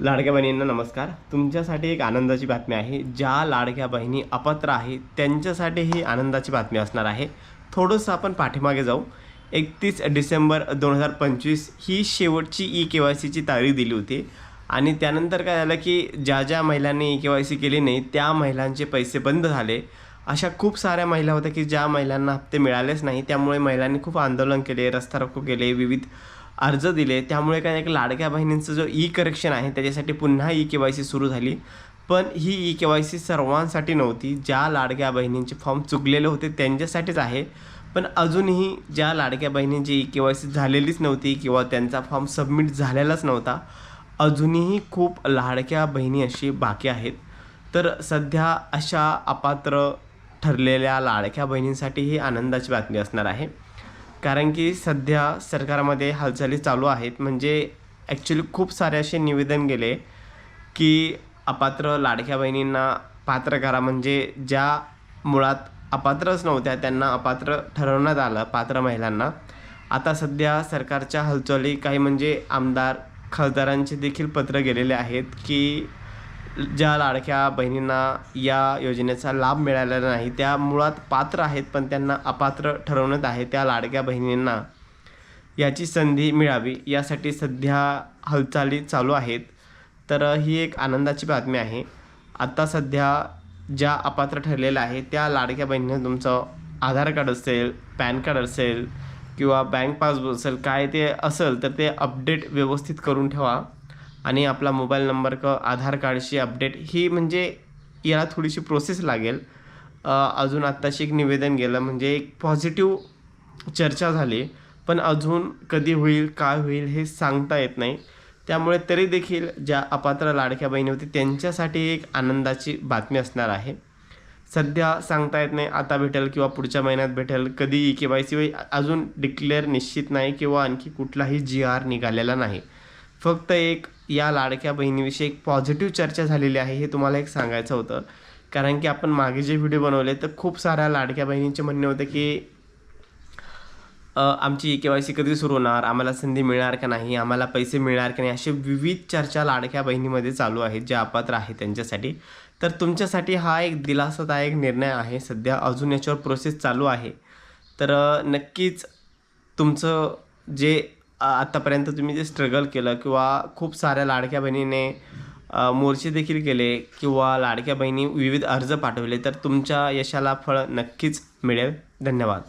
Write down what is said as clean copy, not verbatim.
लाडक्या बहिणींना नमस्कार. तुमच्यासाठी एक आनंदाची बातमी आहे. ज्या लाडक्या बहिणी अपात्र आहेत त्यांच्यासाठी ही आनंदाची बातमी असणार आहे. थोडंसं आपण पाठीमागे जाऊ. 31 डिसेंबर 2025 ही शेवटची ई-के-वाय-सीची तारीख दिली होती आणि त्यानंतर काय झालं की ज्या महिलांनी ई-के-वाय-सी केली नाही त्या महिलांचे पैसे बंद झाले. अशा खूप साऱ्या महिला होत्या की ज्या महिलांना हप्ते मिळालेच नाही. त्यामुळे महिलांनी खूप आंदोलन केले, रस्ता रोको केले, विविध अर्ज दिले. त्यामुळे काय एक लाडक्या बहिणींचं जो ई-करेक्शन आहे त्याच्यासाठी पुन्हा ई-के-वाय-सी सुरू झाली. पण ही ई-के-वाय-सी सर्वांसाठी नव्हती. ज्या लाडक्या बहिणींचे फॉर्म चुकलेले होते त्यांच्यासाठीच आहे. पण अजूनही ज्या लाडक्या बहिणींची ई-के-वाय-सी झालेलीच नव्हती किंवा त्यांचा फॉर्म सबमिट झालेलाच नव्हता, अजूनही खूप लाडक्या बहिणी अशी बाकी आहेत. तर सध्या अशा अपात्र ठरलेल्या लाडक्या बहिणींसाठी ही आनंदाची बातमी असणार आहे. कारण की सध्या सरकारमध्ये हालचाली चालू आहेत. म्हणजे ॲक्च्युली खूप सारे असे निवेदन गेले की अपात्र लाडक्या बहिणींना पात्र करा. म्हणजे ज्या मुळात अपात्रच नव्हत्या त्यांना अपात्र ठरवण्यात आलं, पात्र महिलांना. आता सध्या सरकारच्या हालचाली काही म्हणजे आमदार, खासदारांचे देखील पत्र गेलेले आहेत की ज्या लाडक्या बहिणींना या योजनेचा लाभ मिळालेला नाही, त्या मुळात पात्र आहेत पण त्यांना अपात्र ठरवण्यात आहे, त्या लाडक्या बहिणींना याची संधी मिळावी यासाठी सध्या हालचाली चालू आहेत. तर ही एक आनंदाची बातमी आहे. आता सध्या ज्या अपात्र ठरलेल्या आहेत त्या लाडक्या बहिणींना तुमचं आधार कार्ड असेल, पॅन कार्ड असेल किंवा बँक पासबुक असेल, काय ते असेल तर ते अपडेट व्यवस्थित करून ठेवा. आणि आपला मोबाईल नंबर आधार कार्डशी अपडेट ही म्हणजे याला थोडीशी प्रोसेस लागेल. अजून आत्ताशी एक निवेदन गेलं म्हणजे एक पॉझिटिव्ह चर्चा झाली, पण अजून कधी होईल, काय होईल हे सांगता येत नाही. त्यामुळे तरी देखील ज्या अपात्र लाडक्या बहिणी होती त्यांच्यासाठी एक आनंदाची बातमी असणार आहे. सध्या सांगता येत नाही आता भेटेल किंवा पुढच्या महिन्यात भेटेल, कधी ई-के-वाय-सी होईल अजून डिक्लेअर निश्चित नाही किंवा आणखी कुठलाही जी-आर निघालेला नाही. फक्त एक या लाडक्या बहिणीविषयी एक पॉझिटिव्ह चर्चा झालेली आहे हे तुम्हाला एक सांगायचं होतं. कारण की आपण मागे जे व्हिडिओ बनवले तर खूप साऱ्या लाडक्या बहिणींचे म्हणणे होते की आमची ई-के-वाय-सी कधी सुरू होणार, आम्हाला संधी मिळणार का नाही, आम्हाला पैसे मिळणार का नाही, असे विविध चर्चा लाडक्या बहिणीमध्ये चालू आहेत ज्या अपात्र आहेत त्यांच्यासाठी. तर तुमच्यासाठी हा एक दिलासादायक निर्णय आहे. सध्या अजून याच्यावर प्रोसेस चालू आहे. तर नक्कीच तुमचं जे आत्तापर्यंत तुम्ही जे स्ट्रगल केलं किंवा खूप साऱ्या लाडक्या बहिणीने मोर्चे देखील केले किंवा लाडक्या बहिणी विविध अर्ज पाठवले तर तुमच्या यशाला फळ नक्कीच मिळेल. धन्यवाद.